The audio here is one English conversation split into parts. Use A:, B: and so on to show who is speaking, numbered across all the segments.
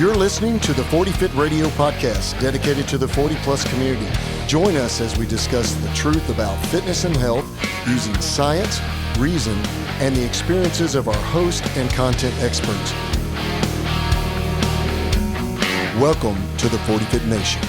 A: You're listening to the 40 Fit Radio podcast, dedicated to the 40-plus community. Join us as we discuss the truth about fitness and health using science, reason, and the experiences of our host and content experts. Welcome to the 40 Fit Nation.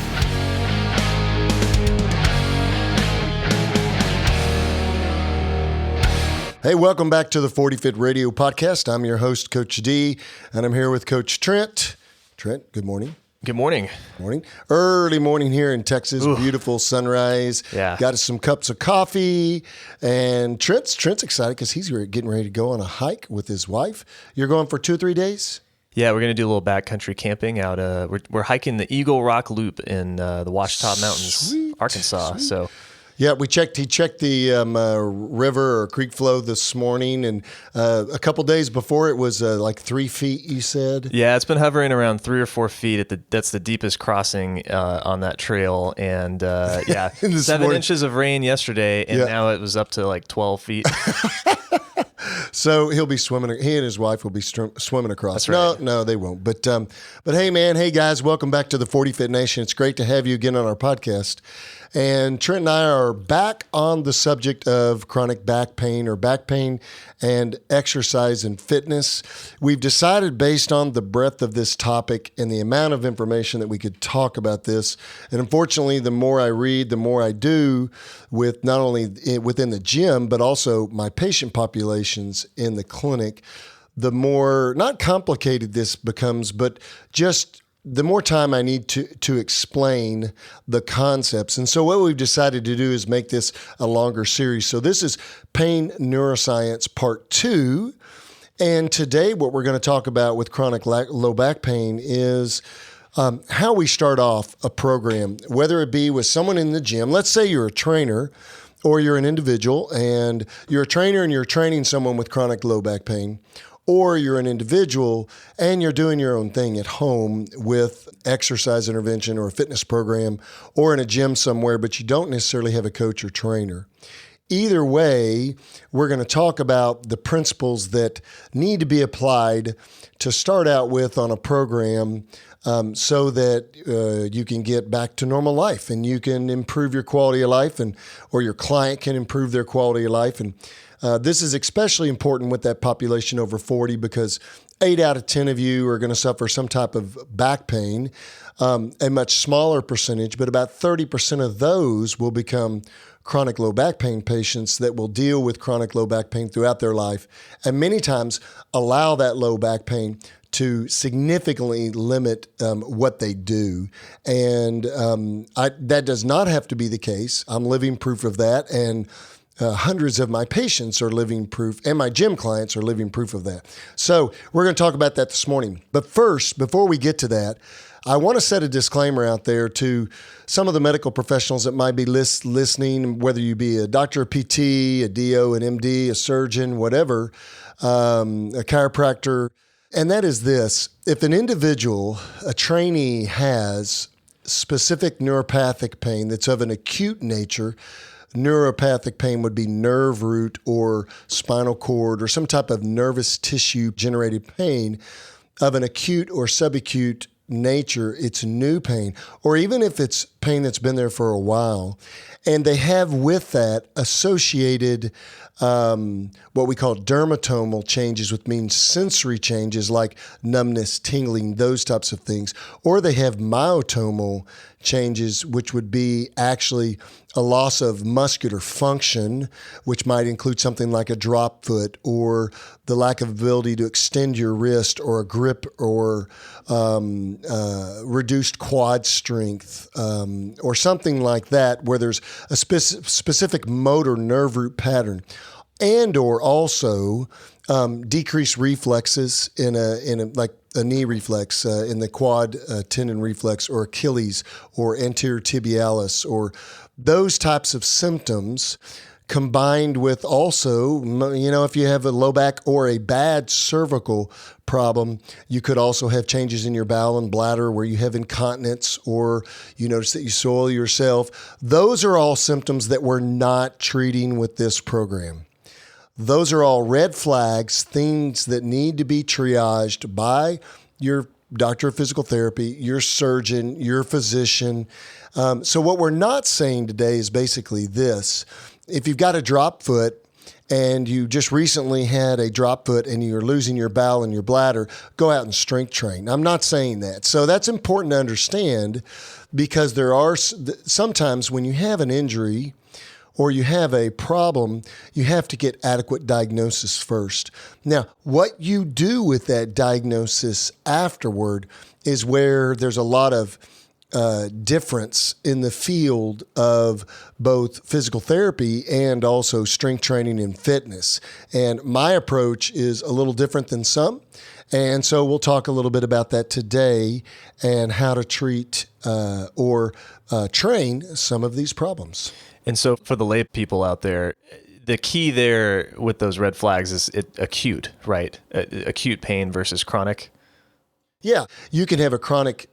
A: Hey, welcome back to the 40 Fit Radio podcast. I'm your host, Coach D, and I'm here with Coach Trent. Trent, good morning.
B: Good morning.
A: Morning. Early morning here in Texas. Ooh. Beautiful sunrise.
B: Yeah.
A: Got us some cups of coffee. And Trent's excited because he's getting ready to go on a hike with his wife. You're going for 2 or 3 days?
B: Yeah, we're going to do a little backcountry camping out. We're hiking the Eagle Rock Loop in the Ouachita Mountains, Arkansas.
A: Sweet.
B: So.
A: Yeah, he checked the river or creek flow this morning, and a couple days before it was like 3 feet, you said?
B: Yeah, it's been hovering around 3 or 4 feet. That's the deepest crossing on that trail, and 7 inches of rain yesterday, and now it was up to like 12 feet.
A: So he'll be swimming. He and his wife will be swimming across.
B: That's right.
A: No, they won't. But hey guys, welcome back to the 40 Fit Nation. It's great to have you again on our podcast. And Trent and I are back on the subject of chronic back pain and exercise and fitness. We've decided, based on the breadth of this topic and the amount of information, that we could talk about this. And unfortunately, the more I read, the more I do with not only within the gym, but also my patient populations in the clinic, the more, not complicated this becomes, but just the more time I need to explain the concepts. And so what we've decided to do is make this a longer series. So this is Pain Neuroscience Part 2. And today what we're going to talk about with chronic low back pain is how we start off a program, whether it be with someone in the gym. Let's say you're a trainer or you're an individual and you're a trainer and you're training someone with chronic low back pain. Or you're an individual and you're doing your own thing at home with exercise intervention or a fitness program or in a gym somewhere, but you don't necessarily have a coach or trainer. Either way, we're going to talk about the principles that need to be applied to start out with on a program so that you can get back to normal life and you can improve your quality of life or your client can improve their quality of life. And this is especially important with that population over 40 because 8 out of 10 of you are going to suffer some type of back pain, a much smaller percentage, but about 30% of those will become chronic low back pain patients that will deal with chronic low back pain throughout their life and many times allow that low back pain to significantly limit what they do. And that does not have to be the case. I'm living proof of that. And hundreds of my patients are living proof, and my gym clients are living proof of that. So we're going to talk about that this morning. But first, before we get to that, I want to set a disclaimer out there to some of the medical professionals that might be listening, whether you be a doctor, a PT, a DO, an MD, a surgeon, whatever, a chiropractor. And that is this: if an individual, a trainee, has specific neuropathic pain that's of an acute nature, neuropathic pain would be nerve root or spinal cord or some type of nervous tissue generated pain of an acute or subacute nature, it's new pain, or even if it's pain that's been there for a while, and they have with that associated what we call dermatomal changes, which means sensory changes like numbness, tingling, those types of things, or they have myotomal changes, which would be actually a loss of muscular function, which might include something like a drop foot or the lack of ability to extend your wrist or a grip or reduced quad strength or something like that, where there's a specific motor nerve root pattern, and or also decreased reflexes in a like a knee reflex, in the quad tendon reflex or Achilles or anterior tibialis, or those types of symptoms, combined with also, if you have a low back or a bad cervical problem, you could also have changes in your bowel and bladder where you have incontinence, or you notice that you soil yourself. Those are all symptoms that we're not treating with this program. Those are all red flags, things that need to be triaged by your doctor of physical therapy, your surgeon, your physician. So what we're not saying today is basically this. If you've got a drop foot and you just recently had a drop foot and you're losing your bowel and your bladder, go out and strength train. I'm not saying that. So that's important to understand, because there are sometimes when you have an injury or you have a problem, you have to get adequate diagnosis first. Now, what you do with that diagnosis afterward is where there's a lot of difference in the field of both physical therapy and also strength training and fitness. And my approach is a little different than some. And so we'll talk a little bit about that today and how to treat or train some of these problems.
B: And so for the lay people out there, the key there with those red flags is acute, right? Acute pain versus chronic.
A: Yeah, you can have a chronic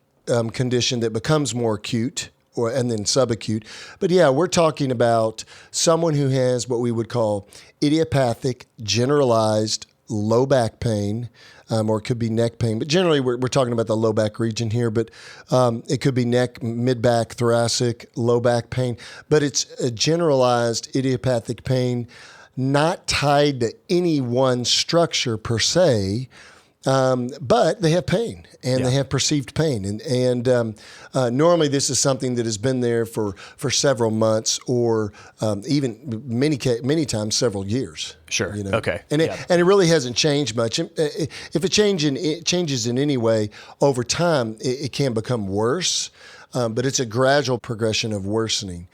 A: condition that becomes more acute and then subacute. But yeah, we're talking about someone who has what we would call idiopathic, generalized low back pain, or it could be neck pain. But generally, we're talking about the low back region here, but it could be neck, mid-back, thoracic, low back pain. But it's a generalized idiopathic pain, not tied to any one structure per se, but they have pain and they have perceived pain. And normally this is something that has been there for several months or even many times several years.
B: Sure.
A: You know?
B: Okay.
A: And it really hasn't changed much. If it changes in any way over time, it can become worse. But it's a gradual progression of worsening.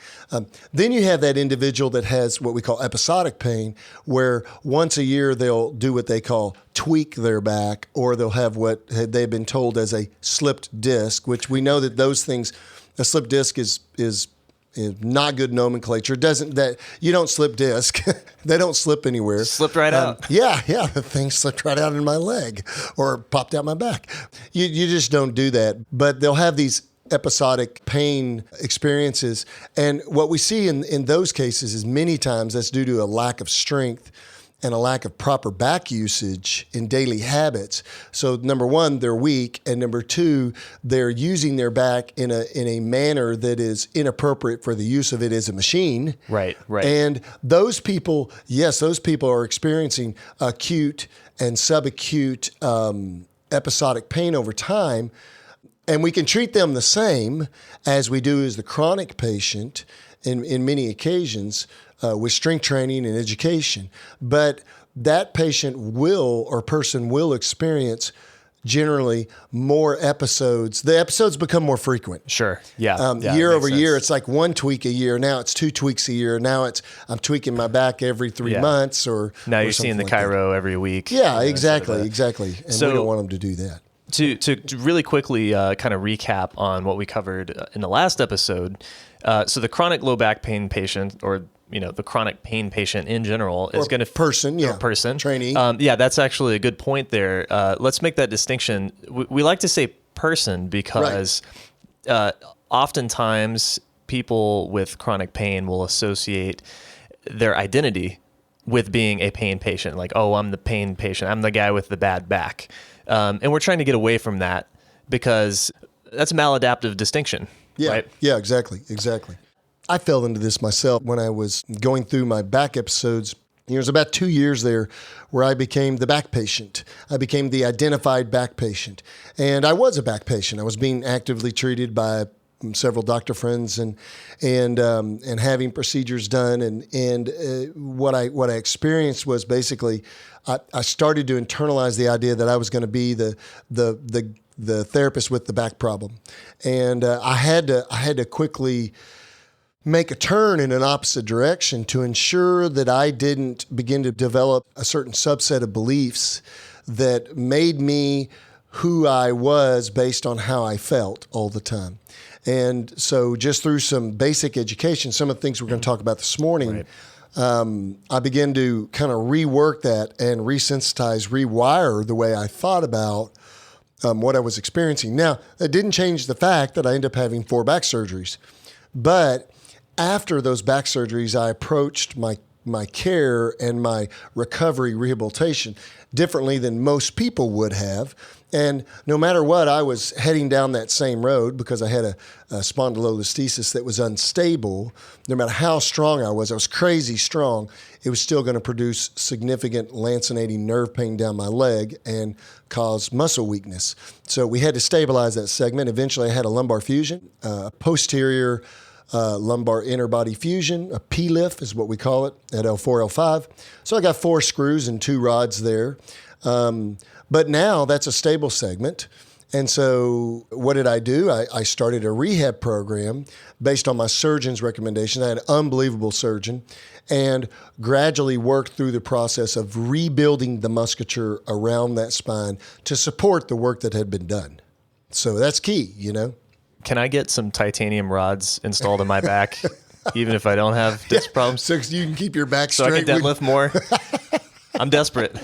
A: Then you have that individual that has what we call episodic pain, where once a year they'll do what they call tweak their back, or they'll have what they've been told as a slipped disc, which we know that those things, a slipped disc is not good nomenclature. You don't slip disc. They don't slip anywhere.
B: Slipped right out.
A: Yeah. The thing slipped right out in my leg or popped out my back. You just don't do that. But they'll have these episodic pain experiences. And what we see in those cases is many times that's due to a lack of strength and a lack of proper back usage in daily habits. So number one, they're weak. And number two, they're using their back in a manner that is inappropriate for the use of it as a machine.
B: Right.
A: And those people are experiencing acute and subacute episodic pain over time. And we can treat them the same as we do as the chronic patient in many occasions with strength training and education. But that patient person will experience generally more episodes. The episodes become more frequent.
B: Sure. Yeah.
A: Year over year, it's like one tweak a year. Now it's 2 tweaks a year. Now I'm tweaking my back every 3 months or
B: now you're seeing the chiro every week.
A: Yeah, exactly. And we don't want them to do that.
B: To really quickly kind of recap on what we covered in the last episode, so the chronic low back pain patient, or the chronic pain patient in general, is going to
A: person trainee.
B: That's actually a good point there. Let's make that distinction. We like to say person because oftentimes people with chronic pain will associate their identity with being a pain patient. Like, oh, I'm the pain patient. I'm the guy with the bad back. And we're trying to get away from that because that's a maladaptive distinction.
A: Yeah,
B: right?
A: Yeah, exactly. I fell into this myself when I was going through my back episodes. There was about 2 years there where I became the back patient. I became the identified back patient. And I was a back patient. I was being actively treated by several doctor friends and having procedures done. And what I experienced was basically I started to internalize the idea that I was going to be the therapist with the back problem. And I had to quickly make a turn in an opposite direction to ensure that I didn't begin to develop a certain subset of beliefs that made me who I was based on how I felt all the time. And so just through some basic education, some of the things we're going to talk about this morning, I began to kind of rework that and resensitize, rewire the way I thought about what I was experiencing. Now, that didn't change the fact that I ended up having 4 back surgeries. But after those back surgeries, I approached my my care and my recovery rehabilitation differently than most people would have. And no matter what, I was heading down that same road because I had a spondylolisthesis that was unstable. No matter how strong I was crazy strong, it was still going to produce significant lancinating nerve pain down my leg and cause muscle weakness. So we had to stabilize that segment. Eventually, I had a lumbar fusion, posterior lumbar interbody fusion, a PLIF is what we call it at L4, L5. So I got 4 screws and 2 rods there. But now that's a stable segment. And so what did I do? I started a rehab program based on my surgeon's recommendation. I had an unbelievable surgeon, and gradually worked through the process of rebuilding the musculature around that spine to support the work that had been done. So that's key, you know.
B: Can I get some titanium rods installed in my back, even if I don't have disc problems?
A: So you can keep your back
B: So
A: straight.
B: I can deadlift more? I'm desperate.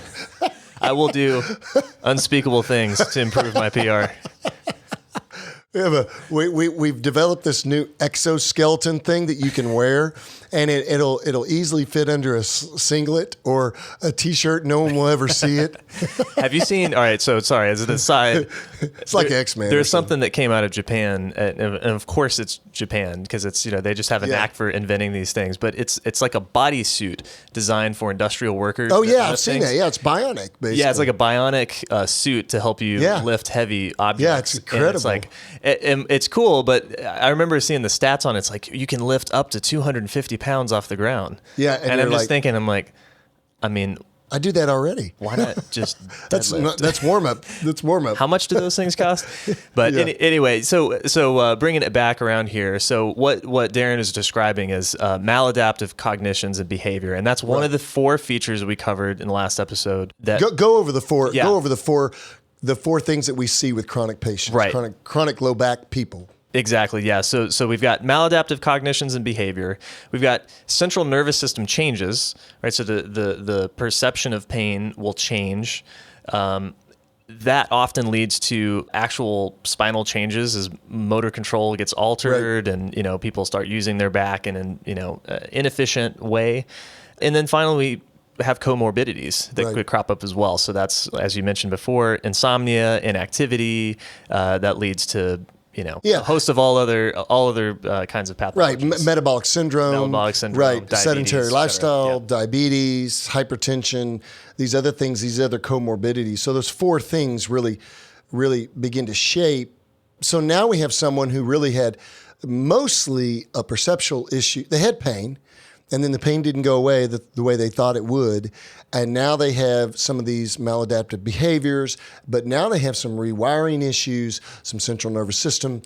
B: I will do unspeakable things to improve my PR.
A: We've developed this new exoskeleton thing that you can wear, and it'll easily fit under a singlet or a t-shirt. No one will ever see it.
B: Have you seen? All right, so sorry. As an aside,
A: it's like X-Men.
B: There's something that came out of Japan, and of course it's Japan because it's they just have a knack for inventing these things. But it's like a bodysuit designed for industrial workers.
A: Oh yeah, I've seen that. Yeah, it's bionic. Basically.
B: Yeah, it's like a bionic suit to help you lift heavy objects.
A: Yeah, it's incredible.
B: And it's like it's cool, but I remember seeing the stats on it. It's like you can lift up to 250 pounds off the ground.
A: Yeah,
B: and I'm just thinking, I'm like, I mean,
A: I do that already.
B: Why not just
A: that's warm up. That's warm up.
B: How much do those things cost? But anyway, so bringing it back around here. So what Darin is describing is maladaptive cognitions and behavior, and that's one of the 4 features we covered in the last episode. That
A: go over the 4. Yeah. Go over the 4 things that we see with chronic patients.
B: Right.
A: Chronic low back people.
B: Exactly, yeah. So we've got maladaptive cognitions and behavior. We've got central nervous system changes, right? So the perception of pain will change. That often leads to actual spinal changes as motor control gets altered, and people start using their back in an inefficient way. And then finally, we have comorbidities that could crop up as well. So that's, as you mentioned before, insomnia, inactivity, that leads to a host of all other kinds of pathologies.
A: Right, metabolic syndrome, right, sedentary lifestyle, diabetes, hypertension, these other things, these other comorbidities. So those 4 things really begin to shape. So now we have someone who really had mostly a perceptual issue. They had pain, and then the pain didn't go away the way they thought it would. And now they have some of these maladaptive behaviors, but now they have some rewiring issues, some central nervous system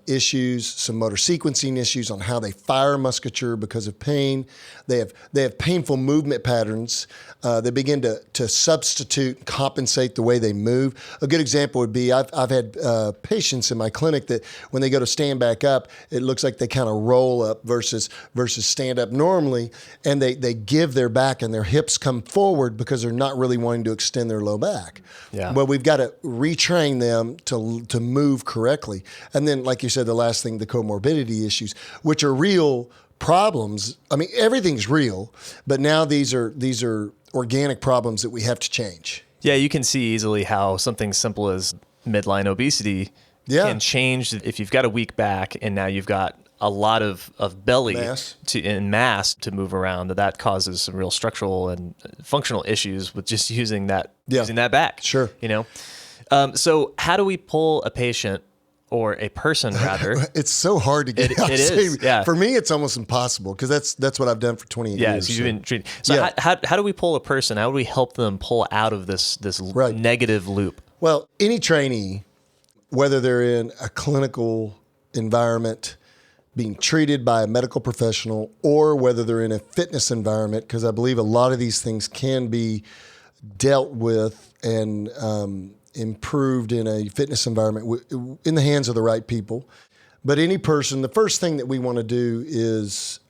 A: issues, some motor sequencing issues on how they fire musculature because of pain. They have painful movement patterns. They begin to substitute, compensate the way they move. A good example would be I've had patients in my clinic that when they go to stand back up, it looks like they kind of roll up versus stand up normally, and they give their back and their hips come forward because they're not really wanting to extend their low back.
B: Yeah.
A: Well, we've got to retrain them to move correctly. And then, like you said, the last thing, the comorbidity issues, which are real problems. I mean, everything's real, but now these are organic problems that we have to change.
B: Yeah, you can see easily how something simple as midline obesity can change if you've got a weak back and now you've got a lot of belly mass to move around. That causes some real structural and functional issues with just using that back.
A: Sure.
B: So how do we pull a patient or a person rather?
A: It's so hard to get.
B: It is. Yeah.
A: For me, it's almost impossible because that's what I've done for 28 years.
B: Yeah, so you've been treating. So how do we pull a person? How do we help them pull out of this negative loop?
A: Well, any trainee, whether they're in a clinical environment, being treated by a medical professional, or whether they're in a fitness environment, because I believe a lot of these things can be dealt with and improved in a fitness environment in the hands of the right people. But any person, the first thing that we want to do is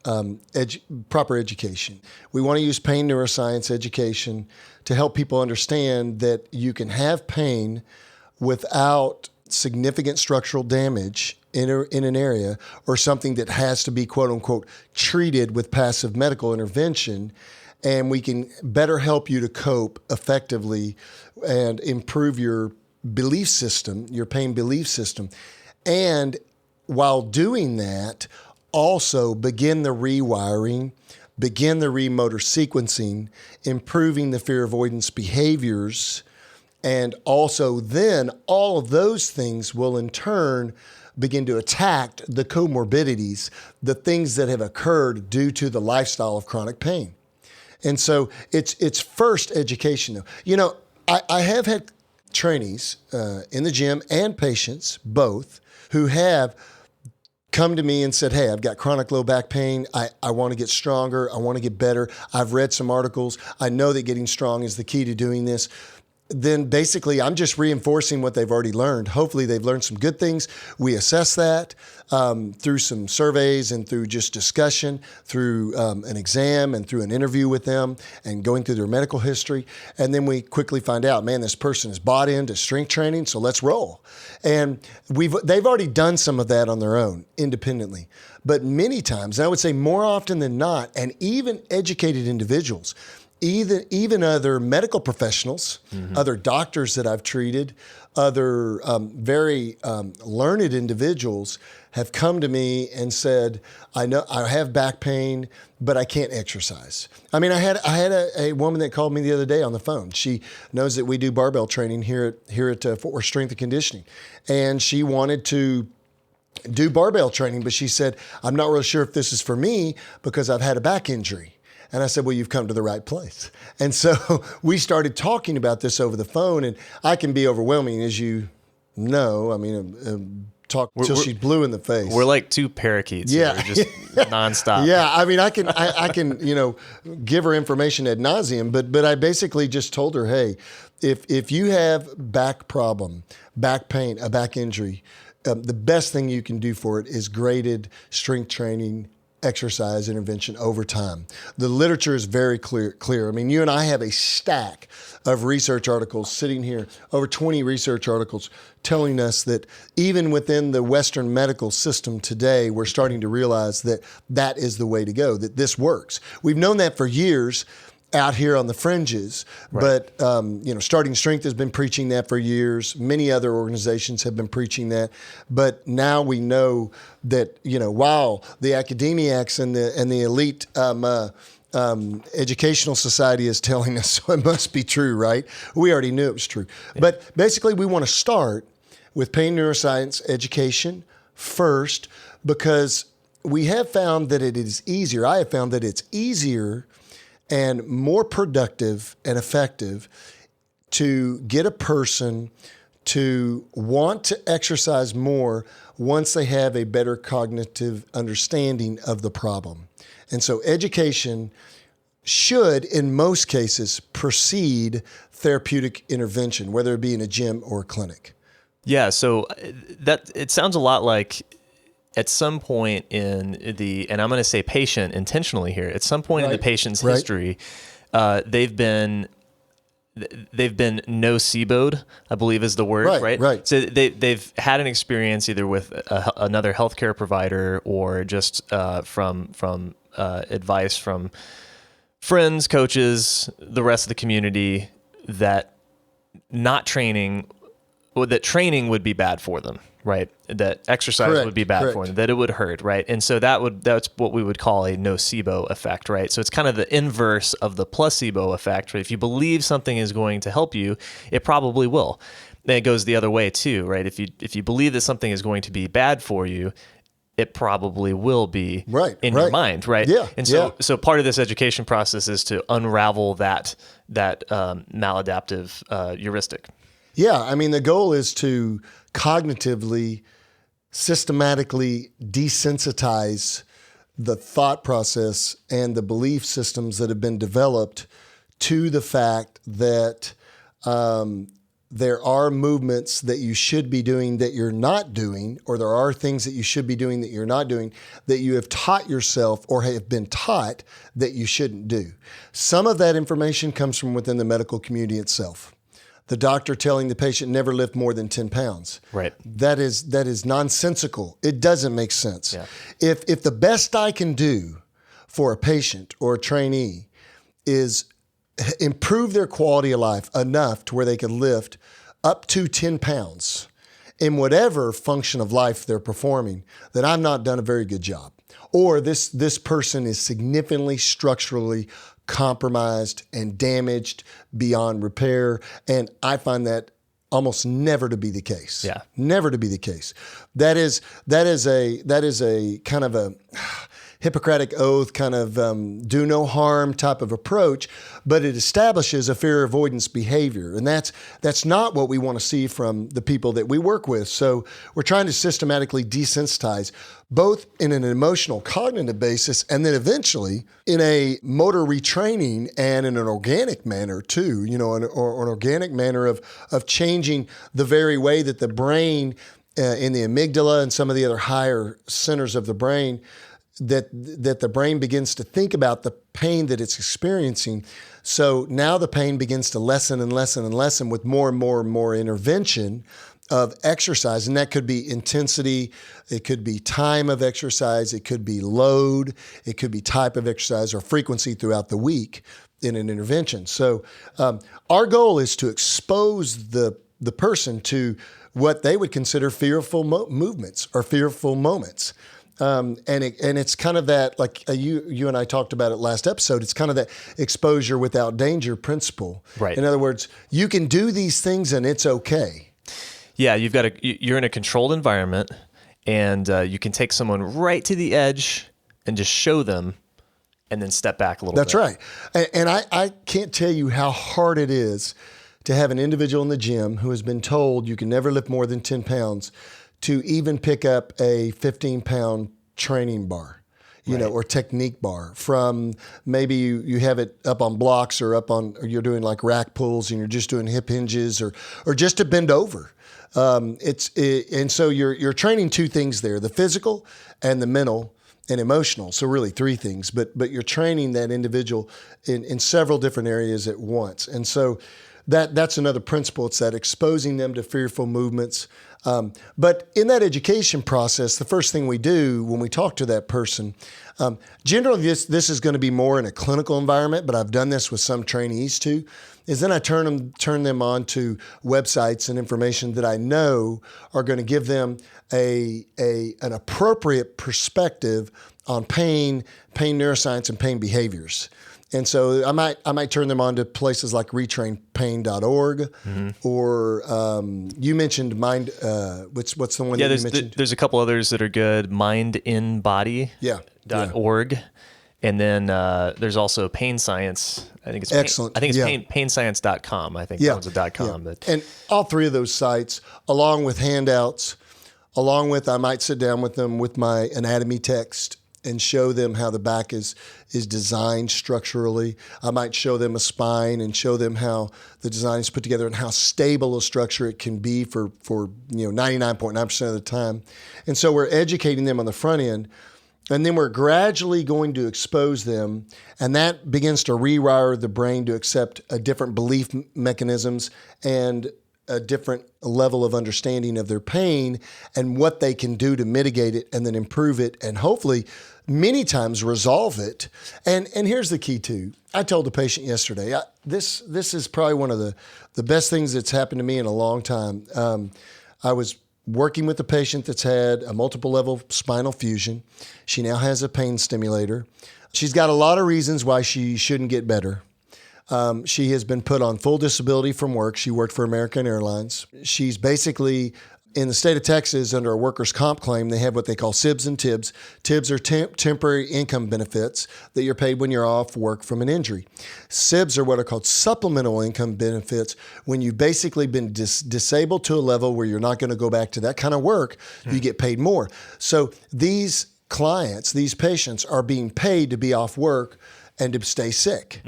A: proper education. We want to use pain neuroscience education to help people understand that you can have pain without significant structural damage in an area or something that has to be quote unquote treated with passive medical intervention, and we can better help you to cope effectively and improve your belief system, your pain belief system. And while doing that, also begin the rewiring, begin the remotor sequencing, improving the fear avoidance behaviors. And also then all of those things will in turn begin to attack the comorbidities, the things that have occurred due to the lifestyle of chronic pain. And so it's first education though. You know, I have had trainees in the gym and patients, both, who have come to me and said, hey, I've got chronic low back pain. I want to get stronger. I want to get better. I've read some articles. I know that getting strong is the key to doing this. Then basically I'm just reinforcing what they've already learned. Hopefully they've learned some good things. We assess that through some surveys and through just discussion, through an exam and through an interview with them and going through their medical history. And then we quickly find out, man, this person is bought into strength training, so let's roll. And they've already done some of that on their own independently. But many times, and I would say more often than not, and even educated individuals, even other medical professionals, other doctors that I've treated, other very learned individuals have come to me and said, I know I have back pain, but I can't exercise. I mean, I had a woman that called me the other day on the phone. She knows that we do barbell training here at Fort Worth Strength and Conditioning. And she wanted to do barbell training, but she said, I'm not really sure if this is for me because I've had a back injury. And I said, well, you've come to the right place. And so we started talking about this over the phone, and I can be overwhelming, as you know. I mean, talk till she's blue in the face.
B: We're like two parakeets.
A: Yeah.
B: Just nonstop.
A: Yeah. I mean, I can, give her information ad nauseum, but I basically just told her, hey, if you have back problem, back pain, a back injury, the best thing you can do for it is graded strength training, exercise intervention over time. The literature is very clear. I mean, you and I have a stack of research articles sitting here, over 20 research articles telling us that even within the Western medical system today, we're starting to realize that that is the way to go, that this works. We've known that for years out here on the fringes, right. But Starting Strength has been preaching that for years. Many other organizations have been preaching that, but now we know that while the academics and the elite educational society is telling us, so it must be true, right? We already knew it was true. Yeah. But basically, we want to start with pain neuroscience education first, because we have found that it is easier. I have found that it's easier and more productive and effective to get a person to want to exercise more once they have a better cognitive understanding of the problem. And so education should, in most cases, precede therapeutic intervention, whether it be in a gym or a clinic.
B: Yeah, so that it sounds a lot like at some point in and I'm going to say patient intentionally here, at some point in the patient's history, they've been noceboed, I believe is the word, right?
A: Right.
B: So they've had an experience either with another healthcare provider or just from advice from friends, coaches, the rest of the community that training would be bad for them. Right. That exercise would be bad for them, that it would hurt. Right. And so that's what we would call a nocebo effect. Right. So it's kind of the inverse of the placebo effect. Right? If you believe something is going to help you, it probably will. And it goes the other way too. Right. If you believe that something is going to be bad for you, it probably will be in your mind. Right.
A: Yeah.
B: And so part of this education process is to unravel that maladaptive heuristic.
A: Yeah. I mean, the goal is to cognitively, systematically desensitize the thought process and the belief systems that have been developed to the fact that there are movements that you should be doing that you're not doing, or there are things that you should be doing that you're not doing, that you have taught yourself or have been taught that you shouldn't do. Some of that information comes from within the medical community itself. the doctor telling the patient never lift more than 10 pounds.
B: Right.
A: That is nonsensical. It doesn't make sense.
B: Yeah.
A: If the best I can do for a patient or a trainee is improve their quality of life enough to where they can lift up to 10 pounds in whatever function of life they're performing, then I've not done a very good job. Or this person is significantly structurally compromised and damaged beyond repair. And I find that almost never to be the case.
B: Yeah.
A: Never to be the case. That is a kind of a Hippocratic oath kind of do no harm type of approach, but it establishes a fear avoidance behavior. And that's not what we want to see from the people that we work with. So we're trying to systematically desensitize both in an emotional cognitive basis and then eventually in a motor retraining and in an organic manner too, an organic manner of changing the very way that the brain in the amygdala and some of the other higher centers of the brain that the brain begins to think about the pain that it's experiencing. So now the pain begins to lessen and lessen and lessen with more and more and more intervention of exercise. And that could be intensity, it could be time of exercise, it could be load, it could be type of exercise or frequency throughout the week in an intervention. So our goal is to expose the person to what they would consider fearful movements or fearful moments. And it's kind of that, like you and I talked about it last episode, it's kind of that exposure without danger principle.
B: Right.
A: In other words, you can do these things and it's okay.
B: Yeah, you're in a controlled environment, and you can take someone right to the edge and just show them, and then step back a little bit.
A: That's right. And I can't tell you how hard it is to have an individual in the gym who has been told you can never lift more than 10 pounds to even pick up a 15-pound training bar, or technique bar from maybe you have it up on blocks or or you're doing like rack pulls and you're just doing hip hinges or just to bend over. And so you're training two things there, the physical and the mental and emotional. So really three things, but you're training that individual in several different areas at once. And so that's another principle. It's that exposing them to fearful movements. But in that education process, the first thing we do when we talk to that person, generally this is going to be more in a clinical environment, but I've done this with some trainees too, is then I turn them on to websites and information that I know are going to give them an appropriate perspective on pain neuroscience, and pain behaviors. And so I might turn them on to places like retrainpain.org, mm-hmm. or you mentioned Mind. What's the one that you mentioned?
B: There's a couple others that are good. mindinbody.org. And then there's also Pain Science. I think it's
A: excellent.
B: painscience.com. I think that was a .com.
A: Yeah. And all three of those sites, along with handouts, I might sit down with them with my anatomy text and show them how the back is designed structurally. I might show them a spine and show them how the design is put together and how stable a structure it can be for 99.9% of the time. And so we're educating them on the front end, and then we're gradually going to expose them, and that begins to rewire the brain to accept a different belief mechanisms and a different level of understanding of their pain and what they can do to mitigate it and then improve it and hopefully many times resolve it. And here's the key too. I told the patient yesterday, this is probably one of the best things that's happened to me in a long time. I was working with a patient that's had a multiple level spinal fusion. She now has a pain stimulator. She's got a lot of reasons why she shouldn't get better. She has been put on full disability from work. She worked for American Airlines. She's basically, in the state of Texas, under a workers' comp claim, they have what they call SIBs and TIBs. TIBs are temporary income benefits that you're paid when you're off work from an injury. SIBs are what are called supplemental income benefits when you've basically been disabled to a level where you're not going to go back to that kind of work. You get paid more. So these clients, these patients are being paid to be off work and to stay sick.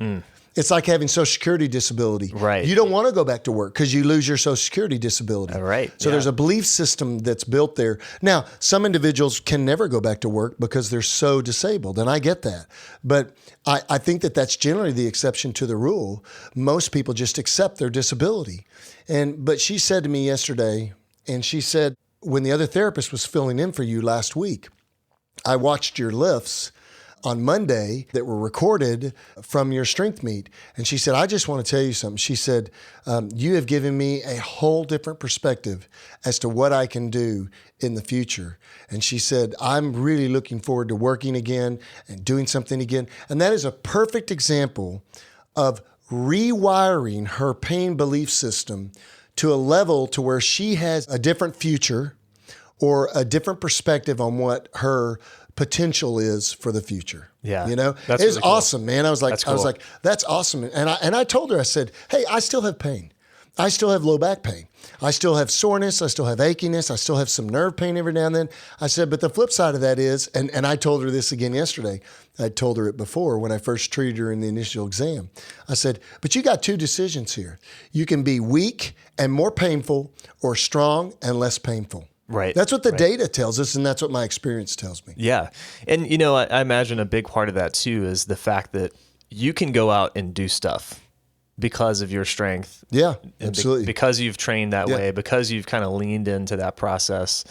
A: It's like having Social Security disability.
B: Right.
A: You don't want to go back to work because you lose your Social Security disability.
B: Right.
A: So there's a belief system that's built there. Now, some individuals can never go back to work because they're so disabled, and I get that. But I think that that's generally the exception to the rule. Most people just accept their disability. But she said to me yesterday, and she said, when the other therapist was filling in for you last week, I watched your lifts on Monday that were recorded from your strength meet. And she said, I just want to tell you something. She said, you have given me a whole different perspective as to what I can do in the future. And she said, I'm really looking forward to working again and doing something again. And that is a perfect example of rewiring her pain belief system to a level to where she has a different future or a different perspective on what her potential is for the future.
B: Yeah.
A: You know,
B: That's
A: it's
B: really cool.
A: awesome, man. I was like,
B: That's cool.
A: that's awesome. And I told her, I said, hey, I still have pain. I still have low back pain. I still have soreness. I still have achiness. I still have some nerve pain every now and then. I said, but the flip side of that is, and I told her this again yesterday. I told her it before when I first treated her in the initial exam. I said, but you got two decisions here. You can be weak and more painful, or strong and less painful.
B: Right.
A: That's what the data tells us, and that's what my experience tells me.
B: Yeah. And, I imagine a big part of that too is the fact that you can go out and do stuff because of your strength.
A: Yeah, absolutely.
B: Because you've trained that way, because you've kind of leaned into that process.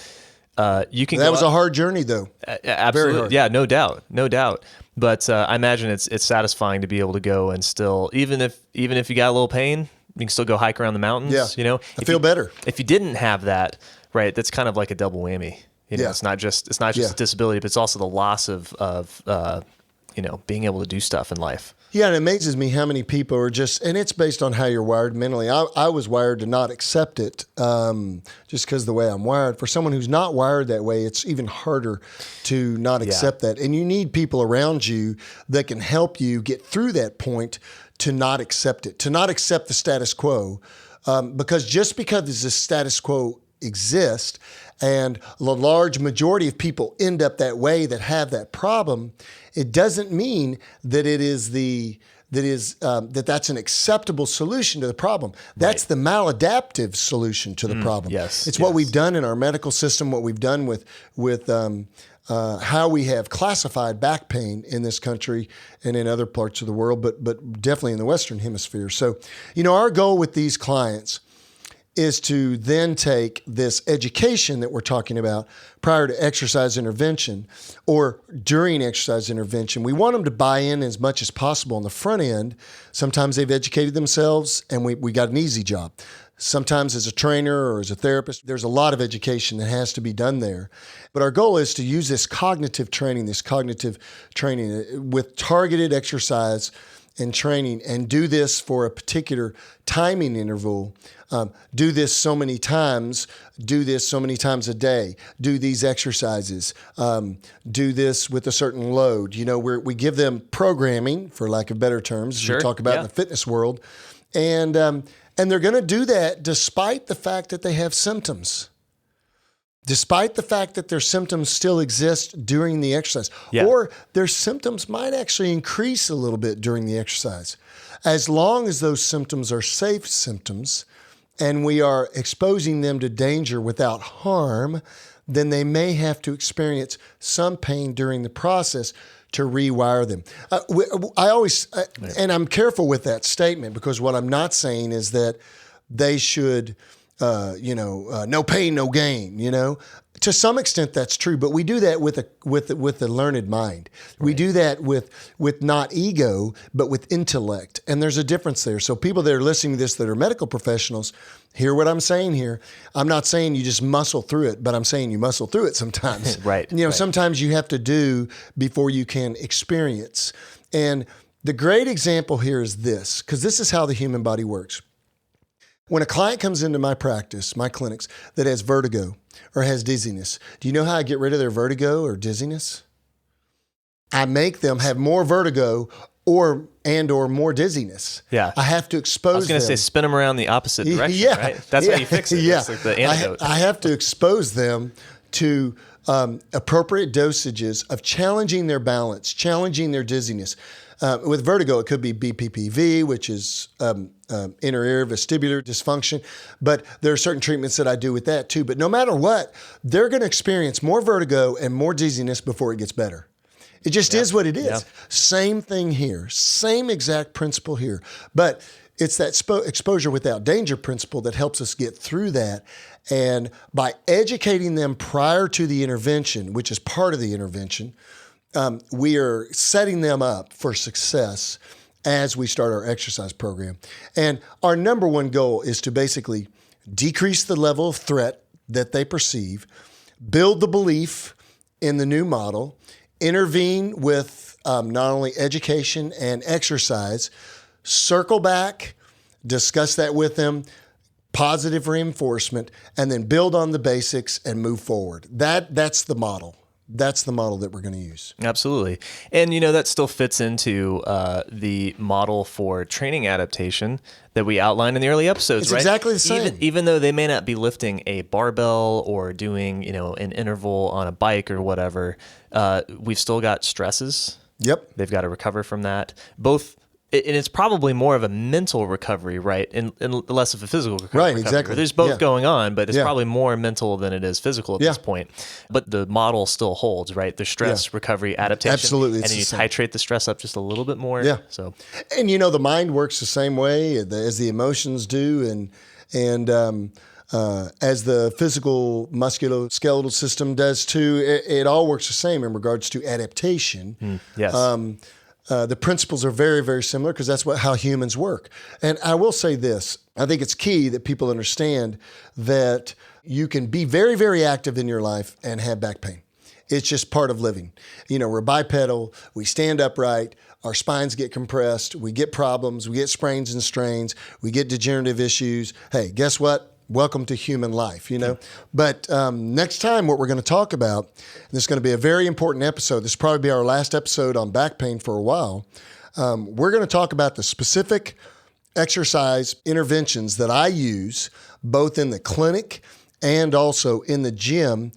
B: You can.
A: That was a hard journey, though.
B: Absolutely.
A: Very hard.
B: Yeah, no doubt. But I imagine it's satisfying to be able to go and still, even if you got a little pain, you can still go hike around the mountains.
A: Yeah. I feel better.
B: If you didn't have that, right, that's kind of like a double whammy. It's not just a disability, but it's also the loss of being able to do stuff in life.
A: Yeah, and it amazes me how many people are and it's based on how you're wired mentally. I was wired to not accept it just because of the way I'm wired. For someone who's not wired that way, it's even harder to not accept that. And you need people around you that can help you get through that point to not accept it, to not accept the status quo. Because just because the status quo exists and the large majority of people end up that way that have that problem, it doesn't mean that that's an acceptable solution to the problem. That's the maladaptive solution to the problem.
B: Yes,
A: it's what we've done in our medical system, what we've done with how we have classified back pain in this country and in other parts of the world, but definitely in the Western Hemisphere. So, our goal with these clients is to then take this education that we're talking about prior to exercise intervention or during exercise intervention. We want them to buy in as much as possible on the front end. Sometimes they've educated themselves and we got an easy job. Sometimes as a trainer or as a therapist, there's a lot of education that has to be done there. But our goal is to use this cognitive training with targeted exercise and training, and do this for a particular timing interval. Do this so many times a day. Do these exercises. Do this with a certain load. We give them programming, for lack of better terms, as we talk about in the fitness world. And they're going to do that despite the fact that they have symptoms. Despite the fact that their symptoms still exist during the exercise, or their symptoms might actually increase a little bit during the exercise. As long as those symptoms are safe symptoms and we are exposing them to danger without harm, then they may have to experience some pain during the process to rewire them. I always, and I'm careful with that statement because what I'm not saying is that they should no pain, no gain, To some extent that's true, but we do that with a learned mind. Right. We do that with not ego, but with intellect. And there's a difference there. So people that are listening to this that are medical professionals, hear what I'm saying here. I'm not saying you just muscle through it, but I'm saying you muscle through it sometimes.
B: Right.
A: Sometimes you have to do before you can experience. And the great example here is this, because this is how the human body works. When a client comes into my practice, my clinics, that has vertigo or has dizziness, do you know how I get rid of their vertigo or dizziness? I make them have more vertigo or more dizziness.
B: Yeah.
A: I have to expose them.
B: I was going to say spin them around the opposite direction, right? That's how you fix it.
A: Yeah.
B: It's like the antidote.
A: I have to expose them to appropriate dosages of challenging their balance, challenging their dizziness. With vertigo, it could be BPPV, which is inner ear vestibular dysfunction. But there are certain treatments that I do with that too. But no matter what, they're going to experience more vertigo and more dizziness before it gets better. It just is what it is.
B: Yep.
A: Same thing here. Same exact principle here. But it's that exposure without danger principle that helps us get through that. And by educating them prior to the intervention, which is part of the intervention, we are setting them up for success as we start our exercise program. And our number one goal is to basically decrease the level of threat that they perceive, build the belief in the new model, intervene with not only education and exercise, circle back, discuss that with them, positive reinforcement, and then build on the basics and move forward. That's the model. That's the model that we're going to use.
B: Absolutely. And, that still fits into the model for training adaptation that we outlined in the early episodes,
A: It's
B: right?
A: exactly the same.
B: Even though they may not be lifting a barbell or doing, an interval on a bike or whatever, we've still got stresses.
A: Yep.
B: They've got to recover from that. And it's probably more of a mental recovery, right? And less of a physical recovery.
A: Right, exactly.
B: There's both
A: Yeah.
B: going on, but it's
A: Yeah.
B: probably more mental than it is physical at this point. But the model still holds, right? The stress recovery adaptation.
A: Absolutely.
B: And
A: It's
B: then you
A: the same.
B: titrate the stress up just a little bit more.
A: Yeah.
B: So
A: And the mind works the same way as the emotions do, and as the physical musculoskeletal system does too. It all works the same in regards to adaptation.
B: yes.
A: The principles are very, very similar because that's how humans work. And I will say this, I think it's key that people understand that you can be very, very active in your life and have back pain. It's just part of living. We're bipedal, we stand upright, our spines get compressed, we get problems, we get sprains and strains, we get degenerative issues. Hey, guess what? Welcome to human life, But next time, what we're going to talk about, and this is going to be a very important episode. This will probably be our last episode on back pain for a while. We're going to talk about the specific exercise interventions that I use both in the clinic and also in the gym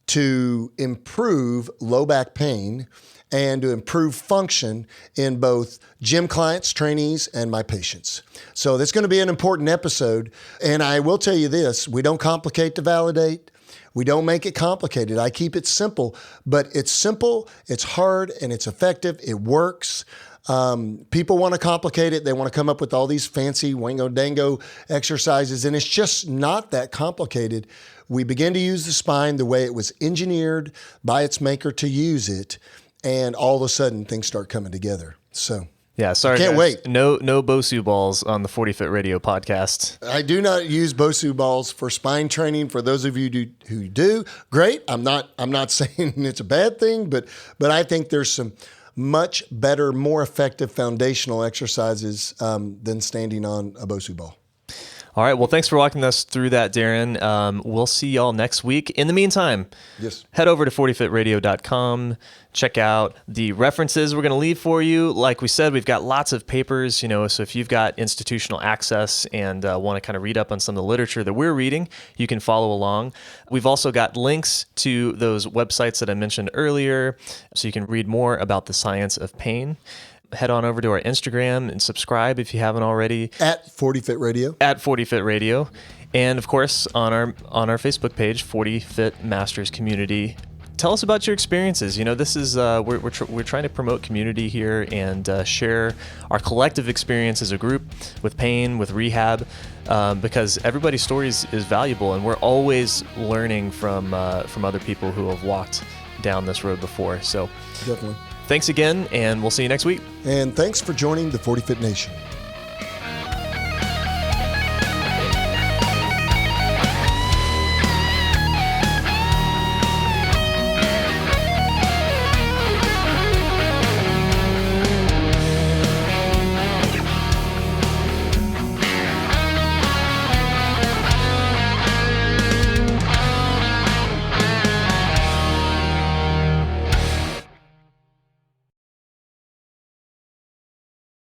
A: to improve low back pain and to improve function in both gym clients, trainees, and my patients. So that's going to be an important episode. And I will tell you this, we don't complicate to validate. We don't make it complicated. I keep it simple, but it's simple, it's hard, and it's effective. It works. People want to complicate it. They want to come up with all these fancy wango dango exercises, and it's just not that complicated. We begin to use the spine the way it was engineered by its maker to use it, and all of a sudden things start coming together. So
B: yeah, sorry,
A: can't
B: guys.
A: wait.
B: No Bosu balls on the 40 Fit Radio podcast.
A: I do not use Bosu balls for spine training. For those of you who do, great. I'm not saying it's a bad thing, but I think there's some much better, more effective foundational exercises than standing on a Bosu ball.
B: All right. Well, thanks for walking us through that, Darin. We'll see y'all next week. In the meantime, head over to 40fitradio.com. Check out the references we're going to leave for you. Like we said, we've got lots of papers, so if you've got institutional access and want to kind of read up on some of the literature that we're reading, you can follow along. We've also got links to those websites that I mentioned earlier, so you can read more about the science of pain. Head on over to our Instagram and subscribe if you haven't already.
A: At 40 Fit Radio.
B: At 40 Fit Radio. And of course, on our Facebook page, 40 Fit Masters Community. Tell us about your experiences. This is we're trying to promote community here and share our collective experience as a group with pain, with rehab, because everybody's story is valuable, and we're always learning from other people who have walked down this road before. So
A: definitely.
B: Thanks again, and we'll see you next week.
A: And thanks for joining the 40 Fit Nation.